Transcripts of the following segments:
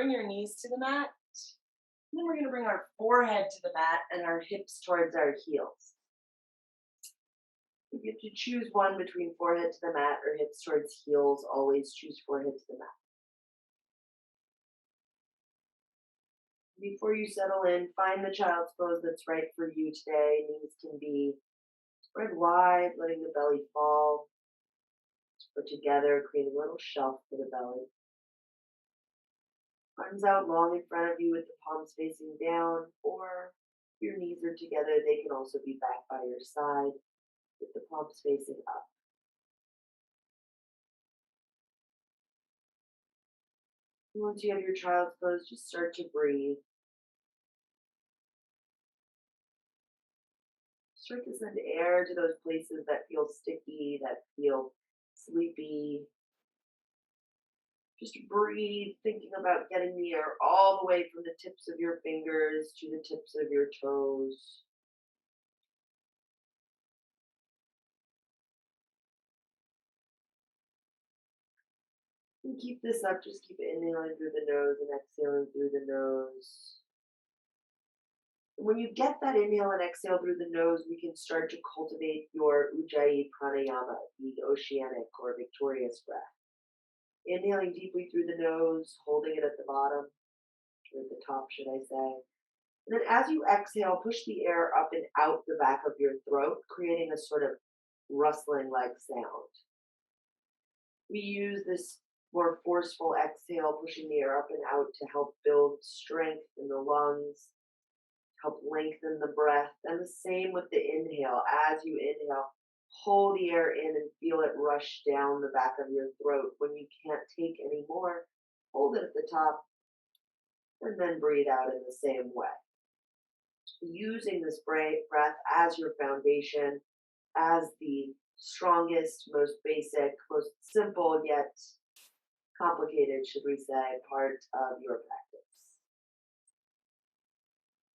bring your knees to the mat. And then we're going to bring our forehead to the mat and our hips towards our heels. If you have to choose one between forehead to the mat or hips towards heels, always choose forehead to the mat. Before you settle in, find the child's pose that's right for you today. Knees can be spread wide, letting the belly fall. Put together, creating a little shelf for the belly. Arms out long in front of you with the palms facing down, or if your knees are together, they can also be back by your side with the palms facing up. Once you have your child's pose, just start to breathe. Start to send air to those places that feel sticky, that feel sleepy. Just breathe, thinking about getting the air all the way from the tips of your fingers to the tips of your toes. And keep this up, just keep inhaling through the nose and exhaling through the nose. When you get that inhale and exhale through the nose, we can start to cultivate your Ujjayi Pranayama, the oceanic or victorious breath. Inhaling deeply through the nose, holding it at the bottom, or at the top, should I say. And then as you exhale, push the air up and out the back of your throat, creating a sort of rustling like sound. We use this more forceful exhale, pushing the air up and out to help build strength in the lungs, help lengthen the breath. And the same with the inhale. As you inhale, pull the air in and feel it rush down the back of your throat. When you can't take any more, hold it at the top and then breathe out in the same way. Using this breath as your foundation, as the strongest, most basic, most simple yet complicated, should we say, part of your practice.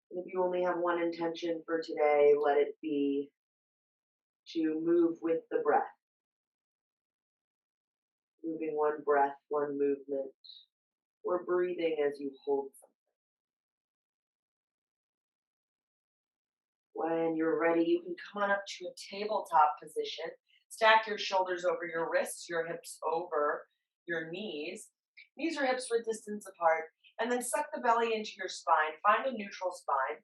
And if you only have one intention for today, let it be to move with the breath. Moving one breath, one movement, or breathing as you hold something. When you're ready, you can come on up to a tabletop position. Stack your shoulders over your wrists, your hips over your knees. Knees or hips width distance apart. And then suck the belly into your spine. Find a neutral spine.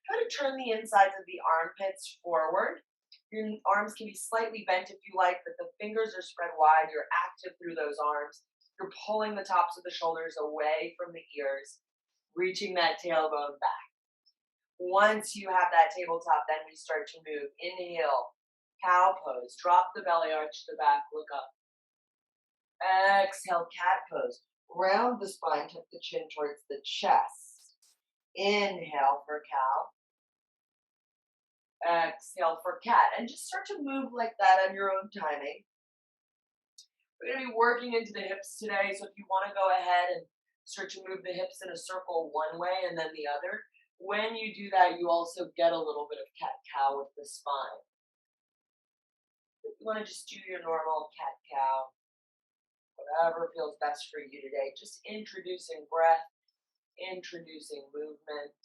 Try to turn the insides of the armpits forward. Your arms can be slightly bent if you like, but the fingers are spread wide. You're active through those arms. You're pulling the tops of the shoulders away from the ears, reaching that tailbone back. Once you have that tabletop, then we start to move. Inhale, cow pose. Drop the belly, arch the back, look up. Exhale, cat pose. Round the spine, tuck the chin towards the chest. Inhale for cow. Exhale for cat. And just start to move like that on your own timing. We're going to be working into the hips today, so if you want to go ahead and start to move the hips in a circle one way and then the other, when you do that, you also get a little bit of cat-cow with the spine. If you want to just do your normal cat-cow, whatever feels best for you today, just introducing breath, introducing movement.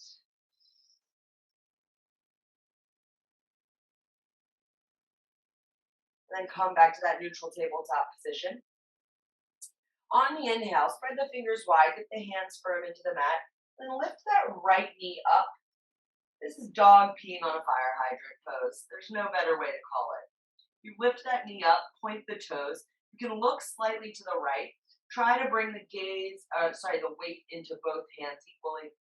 And then come back to that neutral tabletop position. On the inhale, spread the fingers wide, get the hands firm into the mat, and lift that right knee up. This is dog peeing on a fire hydrant pose. There's no better way to call it. You lift that knee up, point the toes. You can look slightly to the right. Try to bring the the weight into both hands equally.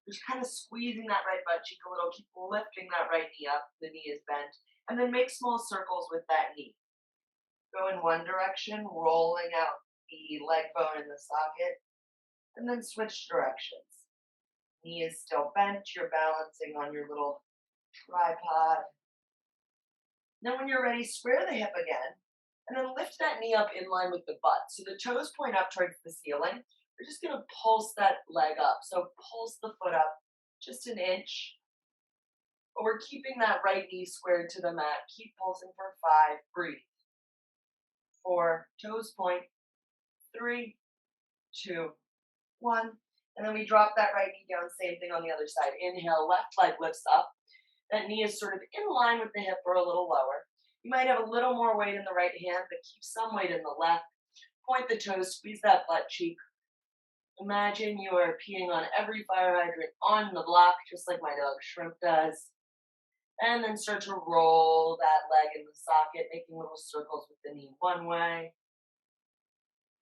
Just kind of squeezing that right butt cheek a little. Keep lifting that right knee up. The knee is bent. And then make small circles with that knee. Go in one direction, rolling out the leg bone in the socket, and then switch directions. Knee is still bent. You're balancing on your little tripod. Then when you're ready, square the hip again, and then lift that knee up in line with the butt. So the toes point up towards the ceiling. We're just going to pulse that leg up. So pulse the foot up just an inch. But we're keeping that right knee squared to the mat. Keep pulsing for 5. Breathe. 4. Toes point. 3, 2, 1. And then we drop that right knee down, same thing on the other side. Inhale, left leg lifts up. That knee is sort of in line with the hip or a little lower. You might have a little more weight in the right hand, but keep some weight in the left. Point the toes, squeeze that butt cheek. Imagine you are peeing on every fire hydrant on the block, just like my dog Shrimp does. And then start to roll that leg in the socket, making little circles with the knee one way.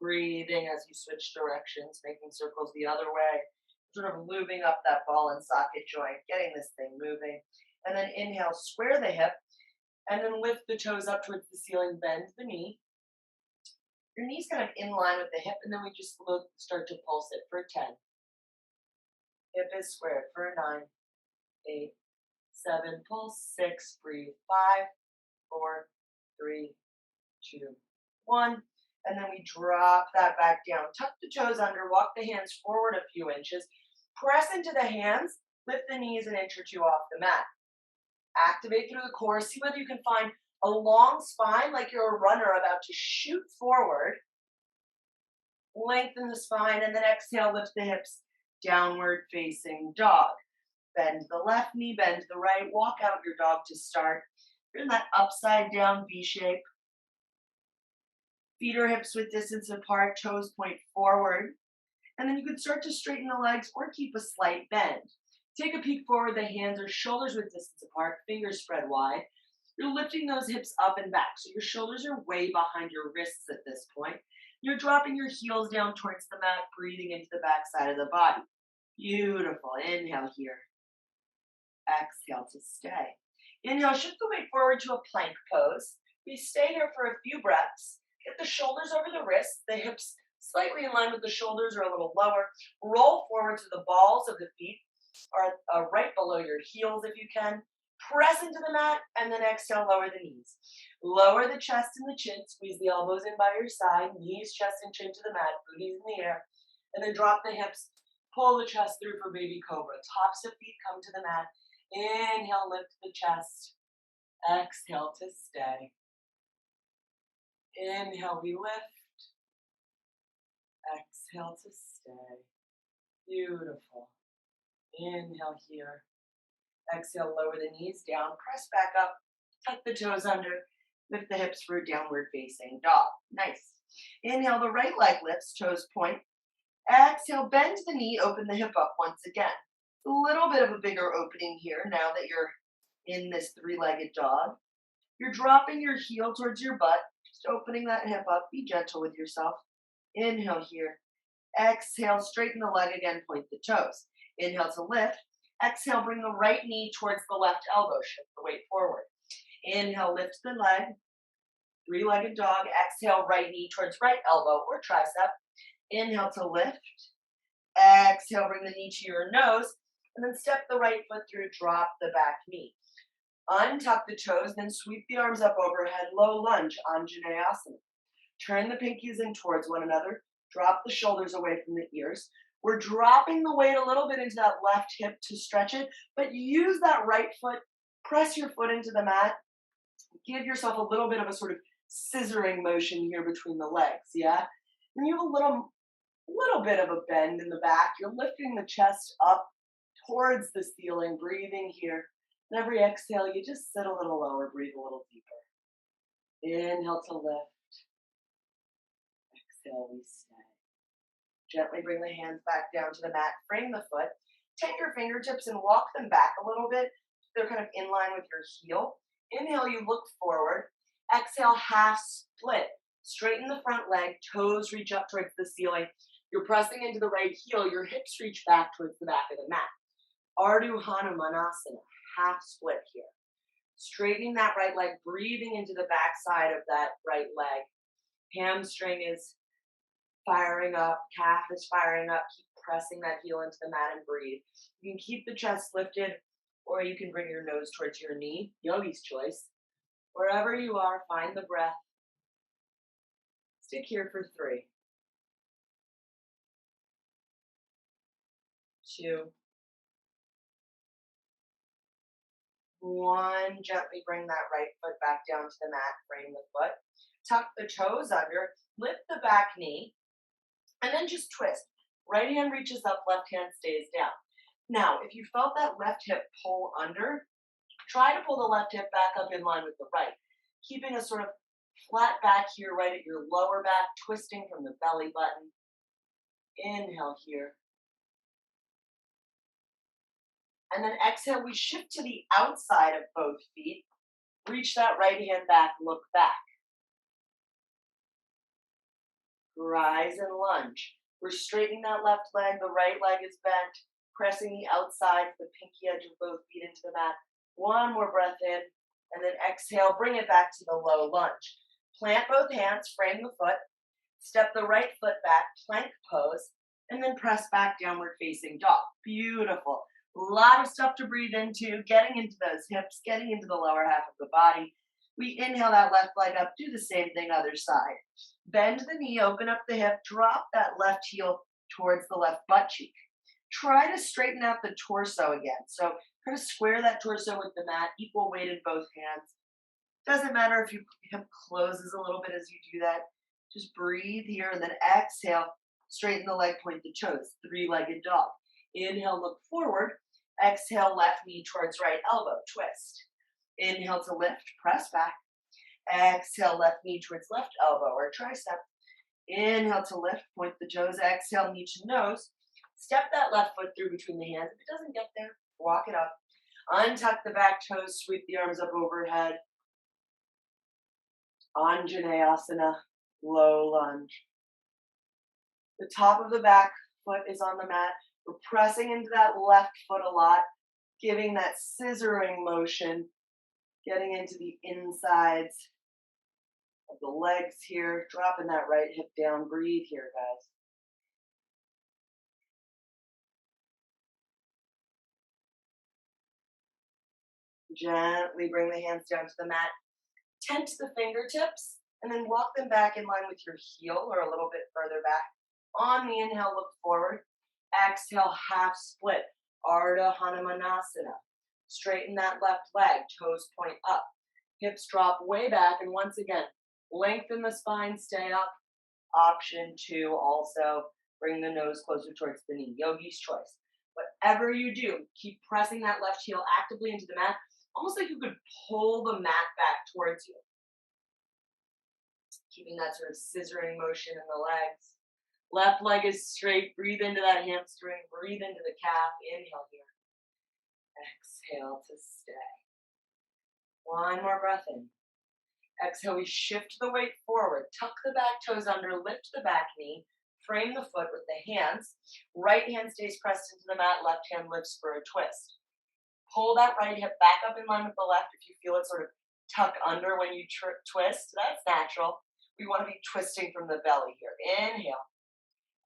Breathing as you switch directions, making circles the other way. Sort of lubing up that ball and socket joint, getting this thing moving. And then inhale, square the hip, and then lift the toes up towards the ceiling, bend the knee. Your knee's kind of in line with the hip, and then we just start to pulse it for 10. Hip is squared for 9, 8, 7, pulse 6, breathe 5, 4, 3, 2, 1. And then we drop that back down. Tuck the toes under, walk the hands forward a few inches. Press into the hands, lift the knees an inch or two off the mat. Activate through the core. See whether you can find a long spine like you're a runner about to shoot forward. Lengthen the spine and then exhale, lift the hips, downward facing dog. Bend the left knee, bend the right, walk out your dog to start. You're in that upside down V shape. Feet or hips width distance apart, toes point forward. And then you can start to straighten the legs or keep a slight bend. Take a peek forward, the hands are shoulders width distance apart, fingers spread wide. You're lifting those hips up and back, so your shoulders are way behind your wrists at this point. You're dropping your heels down towards the mat, breathing into the back side of the body. Beautiful. Inhale here. Exhale to stay. Inhale, shift the weight forward to a plank pose. We stay here for a few breaths. Get the shoulders over the wrists, the hips slightly in line with the shoulders or a little lower. Roll forward to the balls of the feet, or right below your heels if you can. Press into the mat, and then exhale, lower the knees. Lower the chest and the chin, squeeze the elbows in by your side, knees, chest, and chin to the mat, booties in the air. And then drop the hips, pull the chest through for baby cobra. Tops of feet come to the mat. Inhale, lift the chest. Exhale to stay. Inhale, we lift. Exhale to stay. Beautiful. Inhale here. Exhale, lower the knees down, press back up, tuck the toes under, lift the hips for a downward facing dog. Nice. Inhale, the right leg lifts, toes point. Exhale, bend the knee, open the hip up once again. A little bit of a bigger opening here now that you're in this three-legged dog. You're dropping your heel towards your butt, just opening that hip up. Be gentle with yourself. Inhale here. Exhale, straighten the leg again, point the toes. Inhale to lift. Exhale, bring the right knee towards the left elbow. Shift the weight forward. Inhale, lift the leg. Three-legged dog. Exhale, right knee towards right elbow or tricep. Inhale to lift. Exhale, bring the knee to your nose. And then step the right foot through, drop the back knee. Untuck the toes, then sweep the arms up overhead, low lunge, Untitled. Turn the pinkies in towards one another. Drop the shoulders away from the ears. We're dropping the weight a little bit into that left hip to stretch it, but use that right foot, press your foot into the mat. Give yourself a little bit of a sort of scissoring motion here between the legs, yeah? And you have a little bit of a bend in the back. You're lifting the chest up towards the ceiling, breathing here. And every exhale, you just sit a little lower, breathe a little deeper. Inhale to lift. Exhale, we stay. Gently bring the hands back down to the mat, frame the foot. Take your fingertips and walk them back a little bit. They're kind of in line with your heel. Inhale, you look forward. Exhale, half split. Straighten the front leg, toes reach up towards the ceiling. You're pressing into the right heel, your hips reach back towards the back of the mat. Hanumanasana, half split here. Straightening that right leg, breathing into the back side of that right leg. Hamstring is firing up, calf is firing up. Keep pressing that heel into the mat and breathe. You can keep the chest lifted, or you can bring your nose towards your knee, yogi's choice. Wherever you are, find the breath. Stick here for 3, 2, 1. Gently bring that right foot back down to the mat, frame the foot. Tuck the toes under, lift the back knee, and then just twist. Right hand reaches up, left hand stays down. Now, if you felt that left hip pull under, try to pull the left hip back up in line with the right, keeping a sort of flat back here right at your lower back, twisting from the belly button. Inhale here. And then exhale, we shift to the outside of both feet. Reach that right hand back, look back. Rise and lunge. We're straightening that left leg, the right leg is bent, pressing the outside, the pinky edge of both feet into the mat. One more breath in, and then exhale, bring it back to the low lunge. Plant both hands, frame the foot, step the right foot back, plank pose, and then press back, downward facing dog. Beautiful. A lot of stuff to breathe into, getting into those hips, getting into the lower half of the body. We inhale that left leg up, do the same thing other side. Bend the knee, open up the hip, drop that left heel towards the left butt cheek. Try to straighten out the torso again. So kind of square that torso with the mat, equal weight in both hands. Doesn't matter if your hip closes a little bit as you do that. Just breathe here and then exhale, straighten the leg, point the toes, three-legged dog. Inhale, look forward. Exhale, left knee towards right elbow, twist. Inhale to lift, press back. Exhale, left knee towards left elbow or tricep. Inhale to lift, point the toes. Exhale, knee to nose. Step that left foot through between the hands. If it doesn't get there, walk it up. Untuck the back toes, sweep the arms up overhead. Anjaneyasana, low lunge. The top of the back foot is on the mat. We're pressing into that left foot a lot, giving that scissoring motion, getting into the insides of the legs here, dropping that right hip down. Breathe here, guys. Gently bring the hands down to the mat. Tense the fingertips and then walk them back in line with your heel or a little bit further back. On the inhale, look forward. Exhale, half split. Ardha Hanumanasana. Straighten that left leg, toes point up. Hips drop way back, and once again, lengthen the spine, stay up. Option 2, also bring the nose closer towards the knee. Yogi's choice. Whatever you do, keep pressing that left heel actively into the mat, almost like you could pull the mat back towards you. Keeping that sort of scissoring motion in the legs. Left leg is straight. Breathe into that hamstring. Breathe into the calf. Inhale here. Exhale to stay. One more breath in. Exhale, we shift the weight forward. Tuck the back toes under. Lift the back knee. Frame the foot with the hands. Right hand stays pressed into the mat. Left hand lifts for a twist. Pull that right hip back up in line with the left. If you feel it sort of tuck under when you twist, that's natural. We want to be twisting from the belly here. Inhale.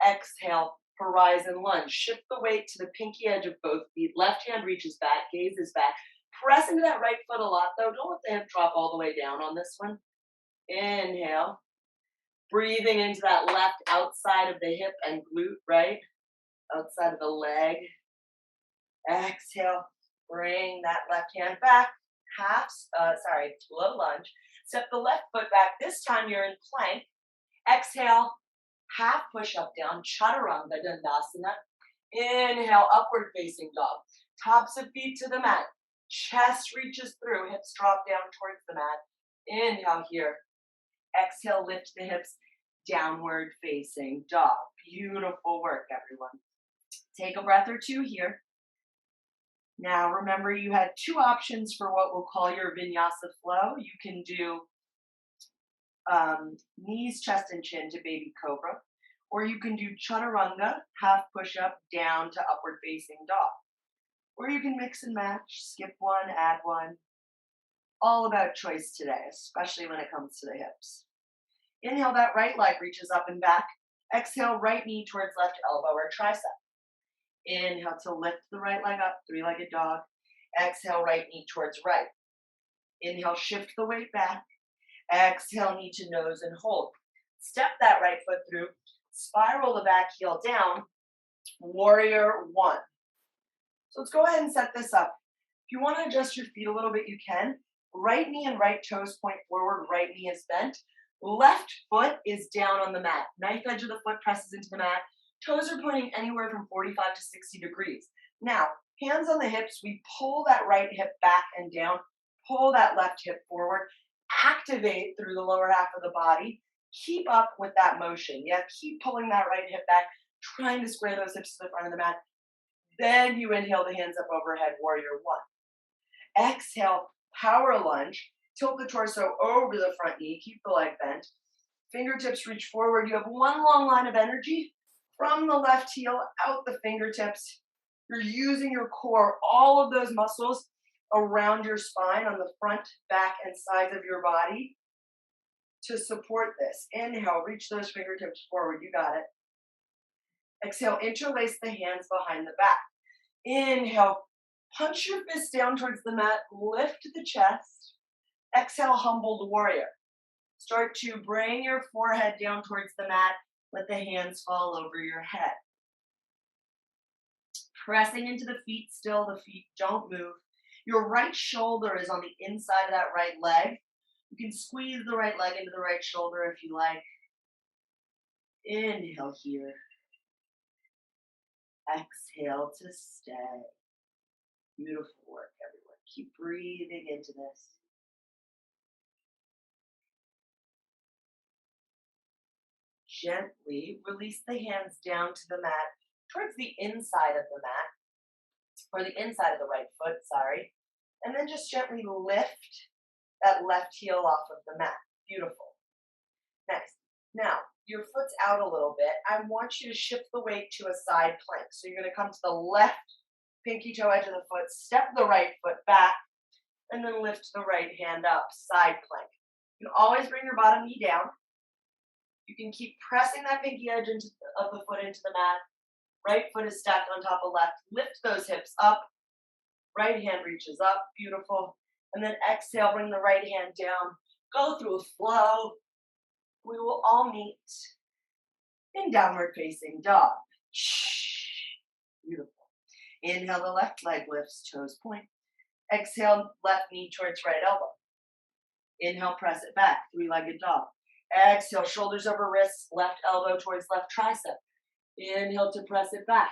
Exhale, horizon lunge. Shift the weight to the pinky edge of both feet. Left hand reaches back, gaze is back. Press into that right foot a lot, though. Don't let the hip drop all the way down on this one. Inhale. Breathing into that left outside of the hip and glute, right? Outside of the leg. Exhale. Bring that left hand back. Low lunge. Step the left foot back. This time you're in plank. Exhale. Half push up down, chaturanga dandasana. Inhale, upward facing dog. Tops of feet to the mat. Chest reaches through, hips drop down towards the mat. Inhale here. Exhale, lift the hips, downward facing dog. Beautiful work, everyone. Take a breath or two here. Now remember, you had 2 options for what we'll call your Vinyasa Flow. You can do knees, chest, and chin to baby cobra, or you can do chaturanga, half push up, down to upward facing dog, or you can mix and match, skip one, add one. All about choice today, especially when it comes to the hips. Inhale, that right leg reaches up and back. Exhale, right knee towards left elbow or tricep. Inhale to lift the right leg up, three-legged dog. Exhale, right knee towards right. Inhale, shift the weight back. Exhale, knee to nose and hold. Step that right foot through. Spiral the back heel down. Warrior 1. So let's go ahead and set this up. If you want to adjust your feet a little bit, you can. Right knee and right toes point forward. Right knee is bent. Left foot is down on the mat. Knife edge of the foot presses into the mat. Toes are pointing anywhere from 45 to 60 degrees. Now, hands on the hips, we pull that right hip back and down, pull that left hip forward, activate through the lower half of the body. Keep up with that motion. Yeah, keep pulling that right hip back, trying to square those hips to the front of the mat. Then you inhale the hands up overhead, warrior one. Exhale, power lunge. Tilt the torso over the front knee. Keep the leg bent. Fingertips reach forward. You have one long line of energy from the left heel out the fingertips. You're using your core, all of those muscles around your spine on the front, back, and sides of your body to support this. Inhale, reach those fingertips forward. You got it. Exhale, interlace the hands behind the back. Inhale, punch your fist down towards the mat, lift the chest. Exhale, humbled warrior. Start to bring your forehead down towards the mat. Let the hands fall over your head. Pressing into the feet still, the feet don't move. Your right shoulder is on the inside of that right leg. You can squeeze the right leg into the right shoulder if you like. Inhale here. Exhale to stay. Beautiful work, everyone. Keep breathing into this. Gently release the hands down to the mat, towards the inside of the mat, or the inside of the right foot, sorry. And then just gently lift that left heel off of the mat. Beautiful. Next. Now, your foot's out a little bit. I want you to shift the weight to a side plank. So you're going to come to the left pinky toe edge of the foot, step the right foot back, and then lift the right hand up, side plank. You can always bring your bottom knee down. You can keep pressing that pinky edge of the foot into the mat. Right foot is stacked on top of left. Lift those hips up. Right hand reaches up. Beautiful. And then exhale, bring the right hand down. Go through a flow. We will all meet in downward facing dog. Beautiful. Inhale, the left leg lifts, toes point. Exhale, left knee towards right elbow. Inhale, press it back, three-legged dog. Exhale, shoulders over wrists, left elbow towards left tricep. Inhale to press it back.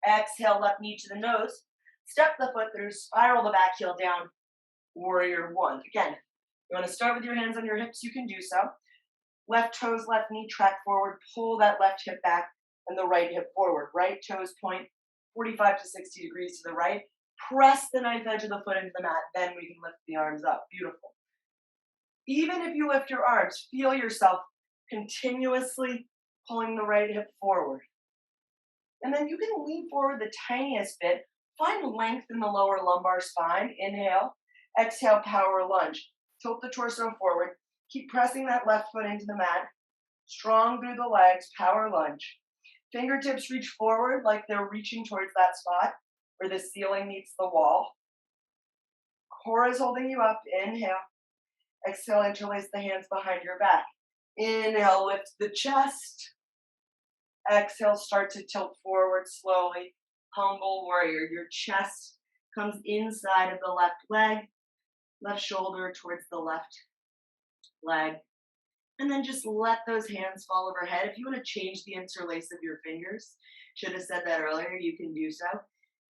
Exhale, left knee to the nose. Step the foot through, spiral the back heel down. Warrior one. Again, you want to start with your hands on your hips, you can do so. Left toes, left knee, track forward, pull that left hip back and the right hip forward. Right toes point 45 to 60 degrees to the right. Press the knife edge of the foot into the mat, then we can lift the arms up. Beautiful. Even if you lift your arms, feel yourself continuously pulling the right hip forward. And then you can lean forward the tiniest bit. Find length in the lower lumbar spine. Inhale. Exhale, power lunge. Tilt the torso forward. Keep pressing that left foot into the mat. Strong through the legs, power lunge. Fingertips reach forward like they're reaching towards that spot where the ceiling meets the wall. Core is holding you up. Inhale. Exhale, interlace the hands behind your back. Inhale, lift the chest. Exhale, start to tilt forward slowly. Humble warrior. Your chest comes inside of the left leg, left shoulder towards the left leg. And then just let those hands fall overhead. If you want to change the interlace of your fingers, should have said that earlier, you can do so.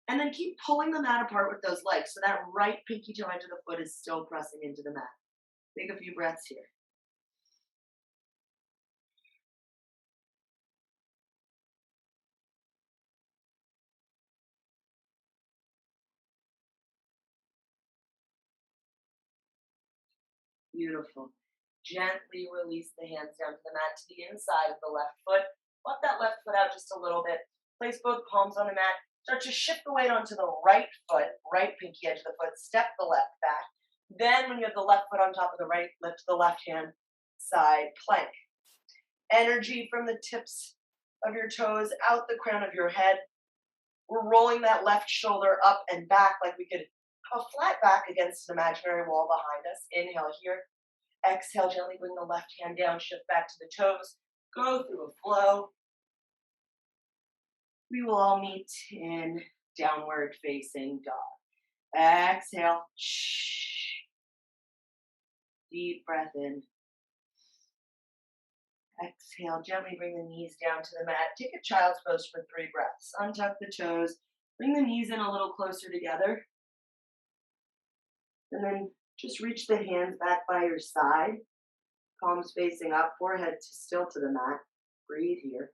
And then keep pulling the mat apart with those legs so that right pinky toe edge of the foot is still pressing into the mat. Take a few breaths here. Beautiful. Gently release the hands down to the mat to the inside of the left foot. Walk that left foot out just a little bit. Place both palms on the mat. Start to shift the weight onto the right foot, right pinky edge of the foot. Step the left back. Then when you have the left foot on top of the right, lift the left hand, side plank. Energy from the tips of your toes out the crown of your head. We're rolling that left shoulder up and back like we could have a flat back against an imaginary wall behind us. Inhale here. Exhale, gently bring the left hand down, shift back to the toes. Go through a flow. We will all meet in downward facing dog. Exhale. Deep breath in. Exhale, gently bring the knees down to the mat. Take a child's pose for 3 breaths. Untuck the toes. Bring the knees in a little closer together. And then just reach the hands back by your side. Palms facing up, forehead still to the mat. Breathe here.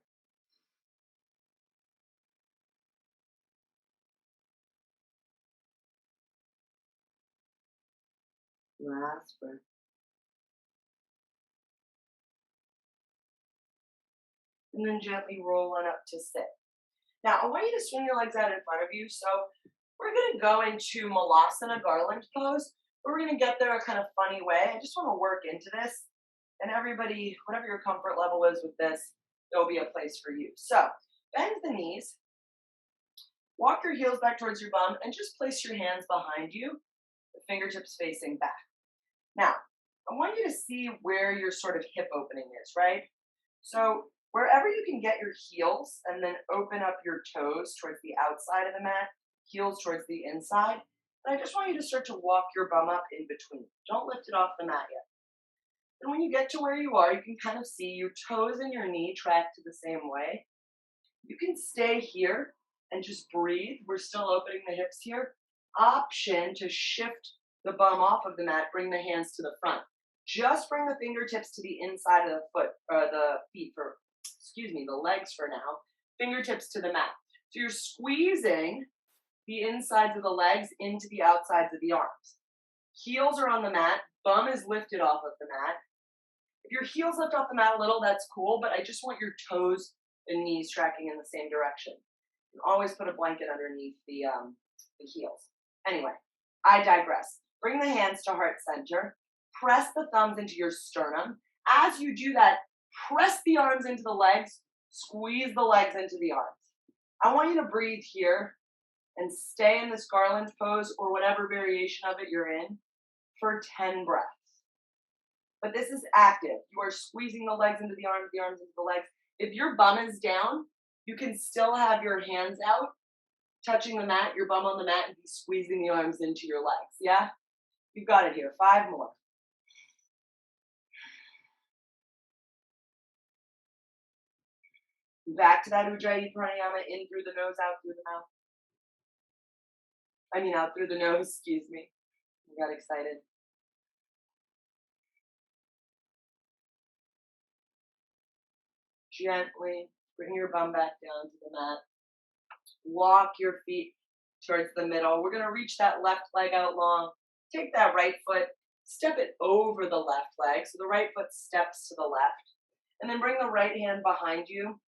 Last breath. And then gently roll on up to sit. Now, I want you to swing your legs out in front of you. So we're going to go into Malasana, Garland pose. But we're going to get there a kind of funny way. I just want to work into this. And everybody, whatever your comfort level is with this, there'll be a place for you. So bend the knees. Walk your heels back towards your bum and just place your hands behind you, the fingertips facing back. Now, I want you to see where your sort of hip opening is, right? So wherever you can get your heels and then open up your toes towards the outside of the mat, heels towards the inside. And I just want you to start to walk your bum up in between. Don't lift it off the mat yet. And when you get to where you are, you can kind of see your toes and your knee track to the same way. You can stay here and just breathe. We're still opening the hips here. Option to shift the bum off of the mat, bring the hands to the front. Just bring the fingertips to the inside of the foot, or the feet for, the legs for now. Fingertips to the mat. So you're squeezing the insides of the legs into the outsides of the arms. Heels are on the mat, bum is lifted off of the mat. If your heels lift off the mat a little, that's cool, but I just want your toes and knees tracking in the same direction. And always put a blanket underneath the heels. Anyway, I digress. Bring the hands to heart center. Press the thumbs into your sternum. As you do that, press the arms into the legs. Squeeze the legs into the arms. I want you to breathe here and stay in this Garland pose or whatever variation of it you're in for 10 breaths. But this is active. You are squeezing the legs into the arms into the legs. If your bum is down, you can still have your hands out, touching the mat, your bum on the mat, and be squeezing the arms into your legs. Yeah? You've got it here. 5 more. Back to that Ujjayi Pranayama, in through the nose, out through the mouth. Out through the nose, excuse me. I got excited. Gently bring your bum back down to the mat. Walk your feet towards the middle. We're going to reach that left leg out long. Take that right foot, step it over the left leg. So the right foot steps to the left. And then bring the right hand behind you.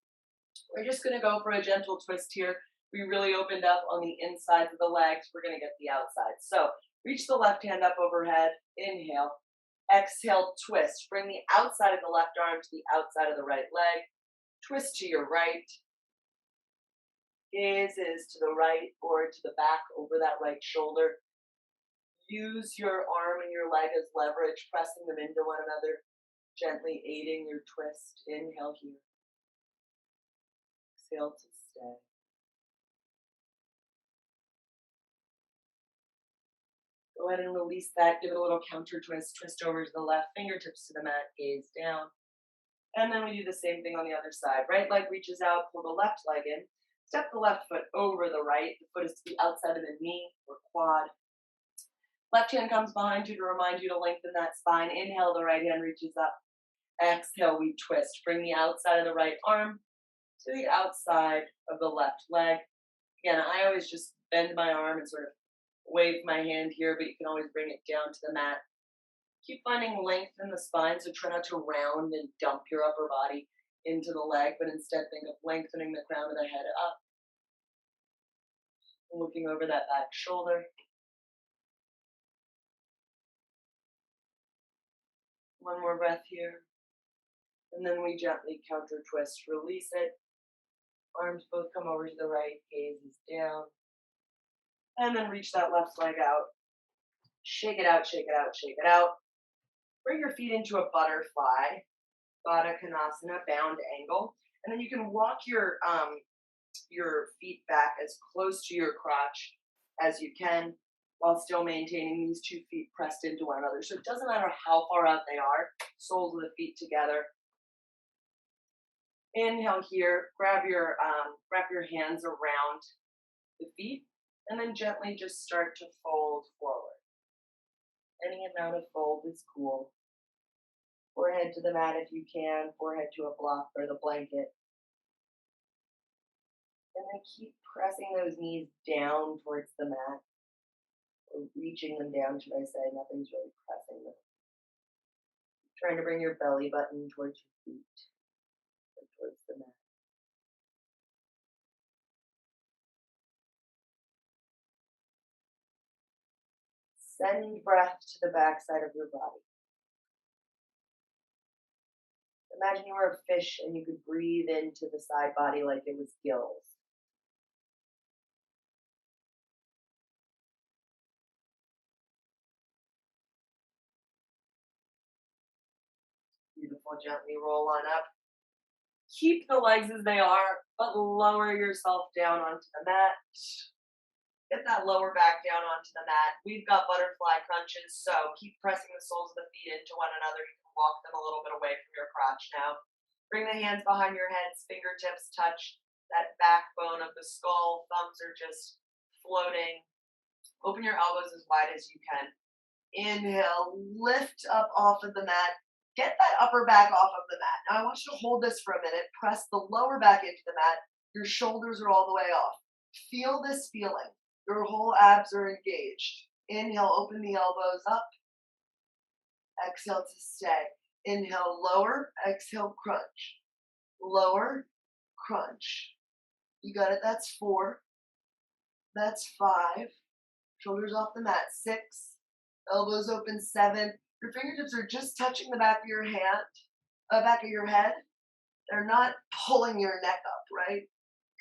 We're just going to go for a gentle twist here. We really opened up on the insides of the legs. We're going to get the outside. So reach the left hand up overhead. Inhale. Exhale, twist. Bring the outside of the left arm to the outside of the right leg. Twist to your right. Gaze is to the right or to the back over that right shoulder. Use your arm and your leg as leverage, pressing them into one another, gently aiding your twist. Inhale here. Exhale to stay. Go ahead and release that. Give it a little counter twist. Twist over to the left, fingertips to the mat, gaze down. And then we do the same thing on the other side. Right leg reaches out, pull the left leg in. Step the left foot over the right. The foot is to the outside of the knee or quad. Left hand comes behind you to remind you to lengthen that spine. Inhale, the right hand reaches up. Exhale, we twist. Bring the outside of the right arm to the outside of the left leg. Again, I always just bend my arm and sort of wave my hand here, but you can always bring it down to the mat. Keep finding length in the spine, so try not to round and dump your upper body into the leg, but instead think of lengthening the crown of the head up. Looking over that back shoulder. One more breath here. And then we gently counter twist, release it. Arms both come over to the right, gaze is down. And then reach that left leg out. Shake it out, shake it out, shake it out. Bring your feet into a butterfly, Badakhanasana, bound angle. And then you can walk your feet back as close to your crotch as you can while still maintaining these 2 feet pressed into one another. So it doesn't matter how far out they are, soles of the feet together. Inhale here, grab your hands around the feet, and then gently just start to fold forward. Any amount of fold is cool. Forehead to the mat if you can, forehead to a block or the blanket. And then keep pressing those knees down towards the mat, or reaching them down, should I say. Nothing's really pressing them. Trying to bring your belly button towards your feet, or towards the mat. Send breath to the backside of your body. Imagine you were a fish and you could breathe into the side body like it was gills. Beautiful, gently roll on up. Keep the legs as they are, but lower yourself down onto the mat. Get that lower back down onto the mat. We've got butterfly crunches, so keep pressing the soles of the feet into one another. You can walk them a little bit away from your crotch now. Bring the hands behind your heads, fingertips touch that backbone of the skull. Thumbs are just floating. Open your elbows as wide as you can. Inhale, lift up off of the mat. Get that upper back off of the mat. Now I want you to hold this for a minute. Press the lower back into the mat. Your shoulders are all the way off. Feel this feeling. Your whole abs are engaged. Inhale, open the elbows up. Exhale to stay. Inhale, lower. Exhale, crunch. Lower, crunch. You got it. That's 4. That's 5. Shoulders off the mat. 6. Elbows open. 7. Your fingertips are just touching the back of your hand, back of your head. They're not pulling your neck up, right?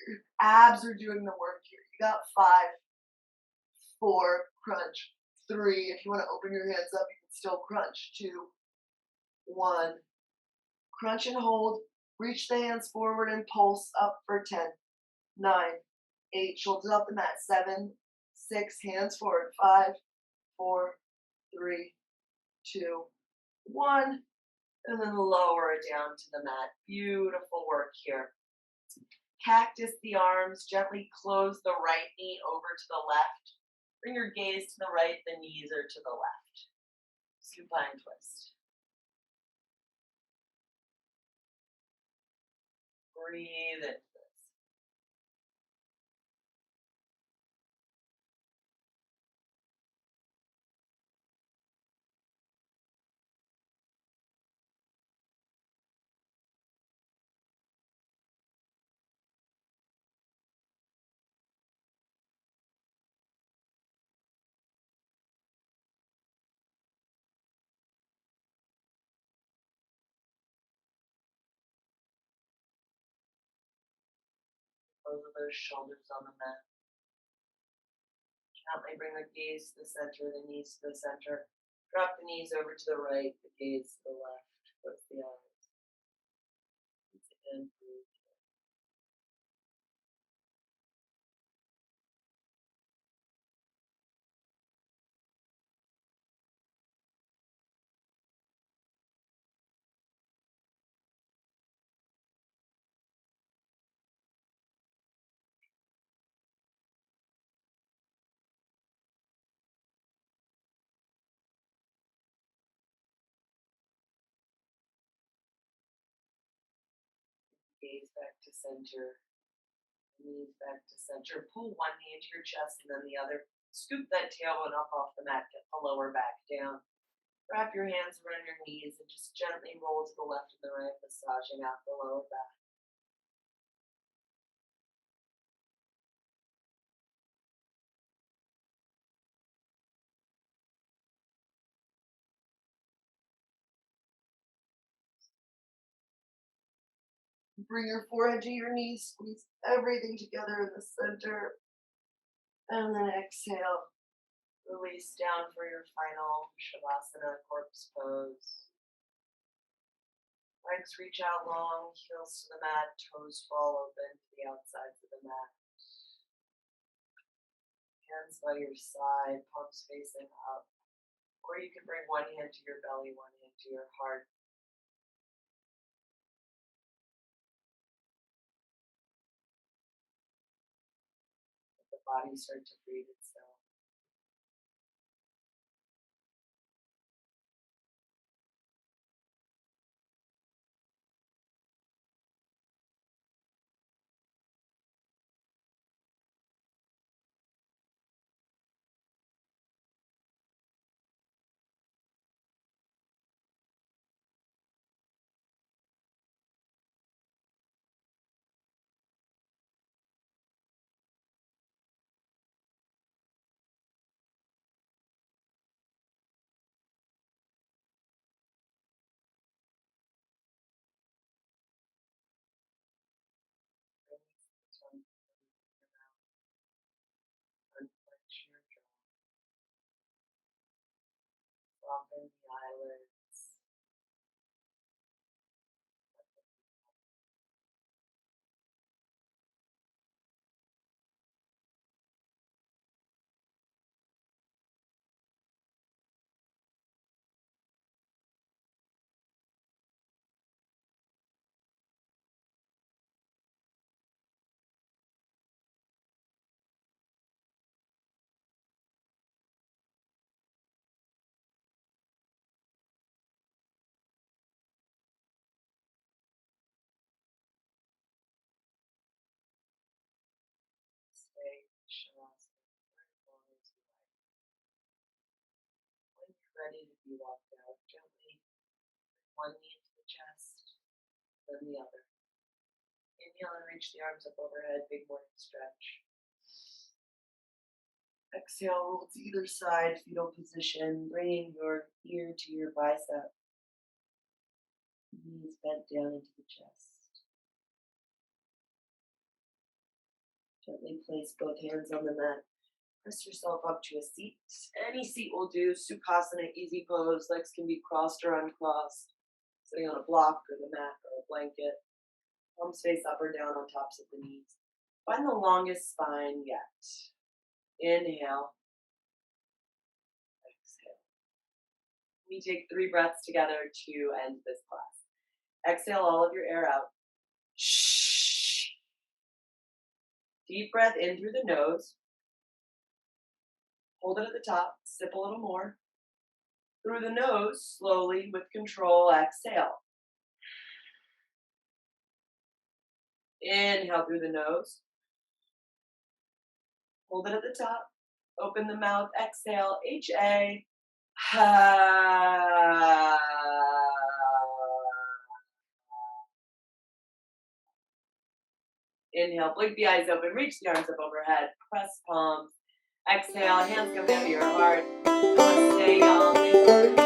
Your abs are doing the work here. You got 5, 4, crunch. 3, if you want to open your hands up, you can still crunch. 2, 1. Crunch and hold. Reach the hands forward and pulse up for 10, 9, 8. Shoulders off the mat. 7, 6. Hands forward. 5, 4, 3, 2, 1. And then lower it down to the mat. Beautiful work here. Cactus the arms. Gently close the right knee over to the left. Bring your gaze to the right. The knees are to the left. Supine twist. Breathe into this. Close those shoulders on the mat. Gently bring the gaze to the center, the knees to the center. Drop the knees over to the right, the gaze to the left. Close the eyes. Once again, breathe. Gaze back to center. Knees back to center. Pull one knee into your chest and then the other. Scoop that tailbone up off the mat. Get the lower back down. Wrap your hands around your knees and just gently roll to the left and the right, massaging out the lower back. Bring your forehead to your knees. Squeeze everything together in the center. And then exhale. Release down for your final Shavasana corpse pose. Legs reach out long, heels to the mat, toes fall open to the outsides of the mat. Hands by your side, palms facing up. Or you can bring one hand to your belly, one hand to your heart. body start to breathe itself. Release the tongue from your mouth. Unclench your jaw. Soften the eyelids. Stay in Shavasana for as long as you like. When you're ready to be walked out, gently bring one knee into the chest, then the other. Inhale and reach the arms up overhead, big morning stretch. Exhale, roll to either side, fetal position, bringing your ear to your bicep. Knees bent down into the chest. Gently place both hands on the mat. Press yourself up to a seat. Any seat will do. Sucrasana, easy pose. Legs can be crossed or uncrossed. Sitting on a block or the mat or a blanket. Palms face up or down on tops of the knees. Find the longest spine yet. Inhale. Exhale. We take 3 breaths together to end this class. Exhale all of your air out. Shh. Deep breath in through the nose. Hold it at the top. Sip a little more. Through the nose, slowly, with control, exhale. Inhale through the nose. Hold it at the top. Open the mouth. Exhale. H-A. Ha. Inhale. Blink the eyes open. Reach the arms up overhead. Press palms. Exhale. Hands come down to your heart. Namaste, y'all.